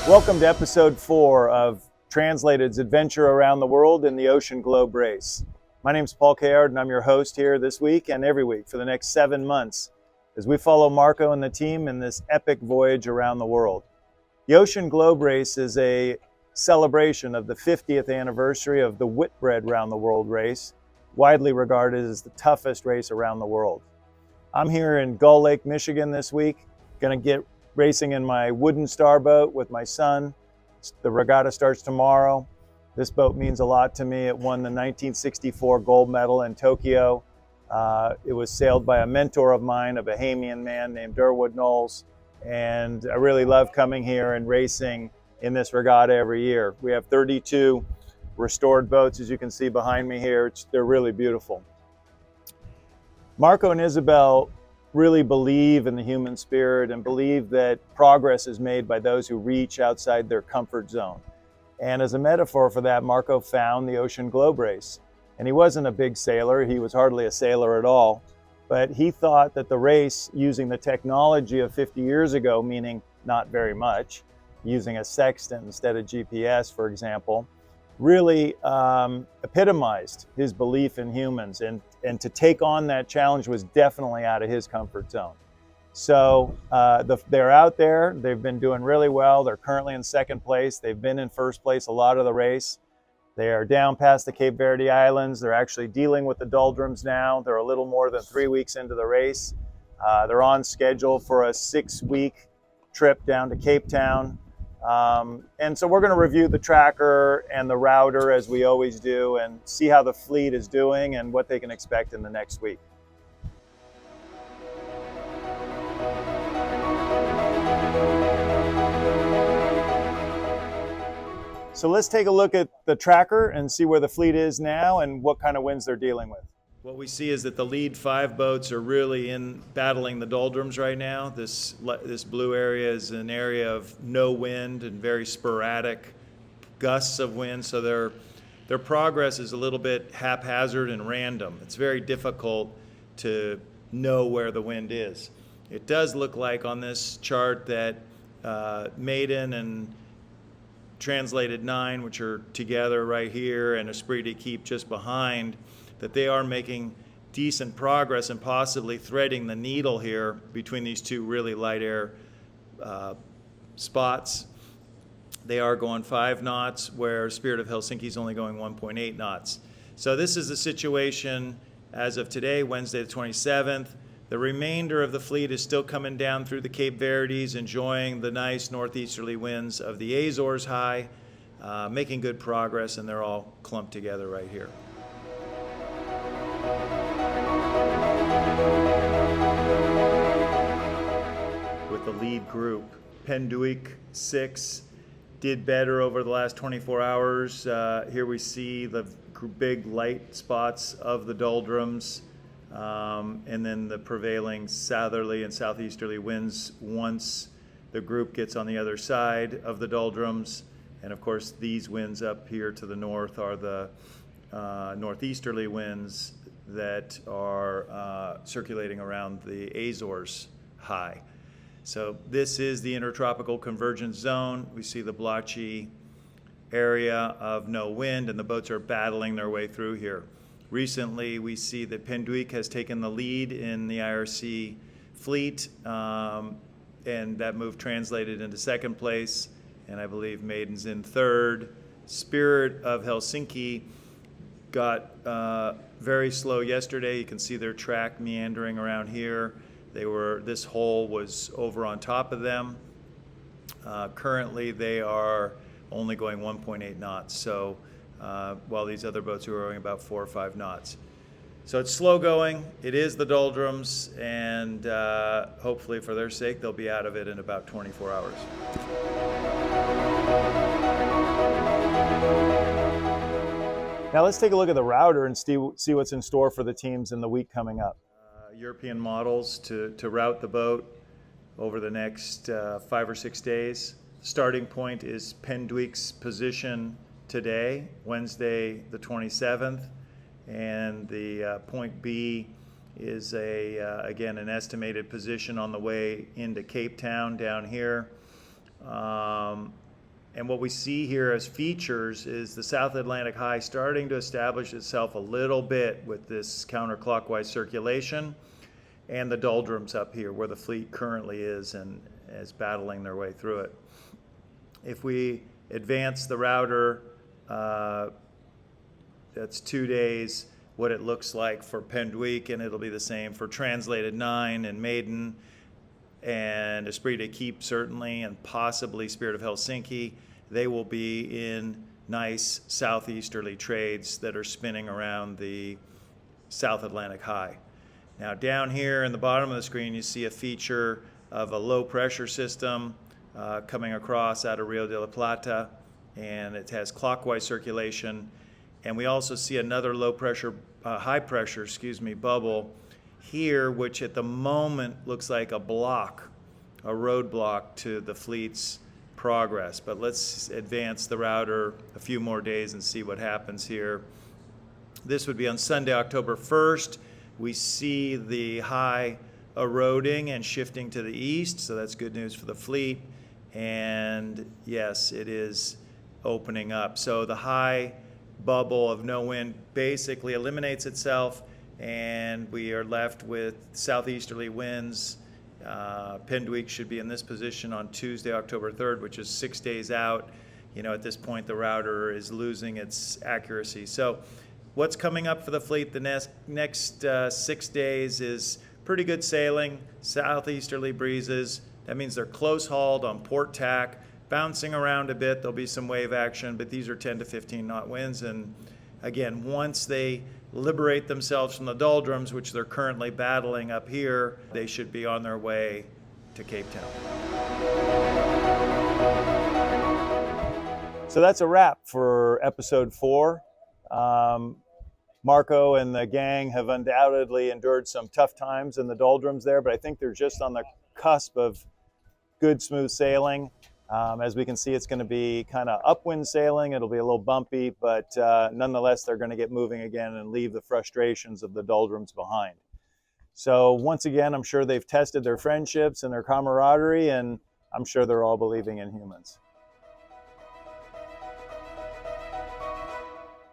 Welcome to episode 4 of Translated's Adventure Around the World in the Ocean Globe Race. My name is Paul Cayard and I'm your host here this week and every week for the next 7 months as we follow Marco and the team in this epic voyage around the world. The Ocean Globe Race is a celebration of the 50th anniversary of the Whitbread Round the World race, widely regarded as the toughest race around the world. I'm here in Gull Lake, Michigan this week, going to get racing in my wooden star boat with my son. The regatta starts tomorrow. This boat means a lot to me. It won the 1964 gold medal in Tokyo. It was sailed by a mentor of mine, a Bahamian man named Durwood Knowles. And I really love coming here and racing in this regatta every year. We have 32 restored boats, as you can see behind me here. They're really beautiful. Marco and Isabel really believe in the human spirit and believe that progress is made by those who reach outside their comfort zone. And as a metaphor for that, Marco found the Ocean Globe Race. And he wasn't a big sailor, he was hardly a sailor at all, but he thought that the race, using the technology of 50 years ago, meaning not very much, using a sextant instead of GPS, for example, really epitomized his belief in humans, and to take on that challenge was definitely out of his comfort zone. So they're out there, they've been doing really well. They're currently in second place. They've been in first place a lot of the race. They are down past the Cape Verde Islands. They're actually dealing with the doldrums now. They're a little more than 3 weeks into the race. They're on schedule for a 6-week trip down to Cape Town. And so we're going to review the tracker and the router as we always do and see how the fleet is doing and what they can expect in the next week. So let's take a look at the tracker and see where the fleet is now and what kind of winds they're dealing with. What we see is that the lead 5 boats are really in battling the doldrums right now. This blue area is an area of no wind and very sporadic gusts of wind, so their progress is a little bit haphazard and random. It's very difficult to know where the wind is. It does look like on this chart that Maiden and Translated 9, which are together right here, and Esprit d'Equipe just behind, that they are making decent progress and possibly threading the needle here between these two really light air spots. They are going 5 knots, where Spirit of Helsinki is only going 1.8 knots. So this is the situation as of today, Wednesday the 27th. The remainder of the fleet is still coming down through the Cape Verdes, enjoying the nice northeasterly winds of the Azores high, making good progress, and they're all clumped together right here. With the lead group, Penduik 6 did better over the last 24 hours. Here we see the big light spots of the doldrums, and then the prevailing southerly and southeasterly winds once the group gets on the other side of the doldrums. And of course, these winds up here to the north are the northeasterly winds that are circulating around the Azores high. So this is the intertropical convergence zone. We see the blotchy area of no wind, and the boats are battling their way through here. Recently, we see that Penduik has taken the lead in the IRC fleet, and that move translated into second place, and I believe Maiden's in third. Spirit of Helsinki got very slow yesterday. You can see their track meandering around here. This hole was over on top of them. Currently, they are only going 1.8 knots. So while these other boats are going about 4 or 5 knots. So it's slow going. It is the doldrums, and hopefully for their sake, they'll be out of it in about 24 hours. Now let's take a look at the router and see what's in store for the teams in the week coming up. European models to route the boat over the next 5 or 6 days. Starting point is Penduik's position today, Wednesday the 27th, and the point B is again an estimated position on the way into Cape Town down here. And what we see here as features is the South Atlantic High starting to establish itself a little bit with this counterclockwise circulation, and the doldrums up here where the fleet currently is and is battling their way through it. If we advance the router, that's 2 days, what it looks like for Penduik, and it'll be the same for Translated 9 and Maiden and Esprit d'Equipe certainly, and possibly Spirit of Helsinki. They will be in nice southeasterly trades that are spinning around the South Atlantic High. Now down here in the bottom of the screen you see a feature of a low pressure system coming across out of Rio de la Plata, and it has clockwise circulation. And we also see another low pressure, high pressure, bubble here, which at the moment looks like a roadblock to the fleet's progress. But let's advance the router a few more days and see what happens here. This would be on Sunday, October 1st. We see the high eroding and shifting to the east, so that's good news for the fleet. And yes, it is opening up. So the high bubble of no wind basically eliminates itself, and we are left with southeasterly winds. Penduik should be in this position on Tuesday, October 3rd, which is 6 days out. At this point, the router is losing its accuracy. So what's coming up for the fleet the next 6 days is pretty good sailing, southeasterly breezes. That means they're close hauled on port tack, bouncing around a bit. There'll be some wave action, but these are 10 to 15 knot winds. And again, once they liberate themselves from the doldrums, which they're currently battling up here, they should be on their way to Cape Town. So that's a wrap for episode 4. Marco and the gang have undoubtedly endured some tough times in the doldrums there, but I think they're just on the cusp of good, smooth sailing. As we can see, it's going to be kind of upwind sailing. It'll be a little bumpy, but nonetheless, they're going to get moving again and leave the frustrations of the doldrums behind. So once again, I'm sure they've tested their friendships and their camaraderie, and I'm sure they're all believing in humans.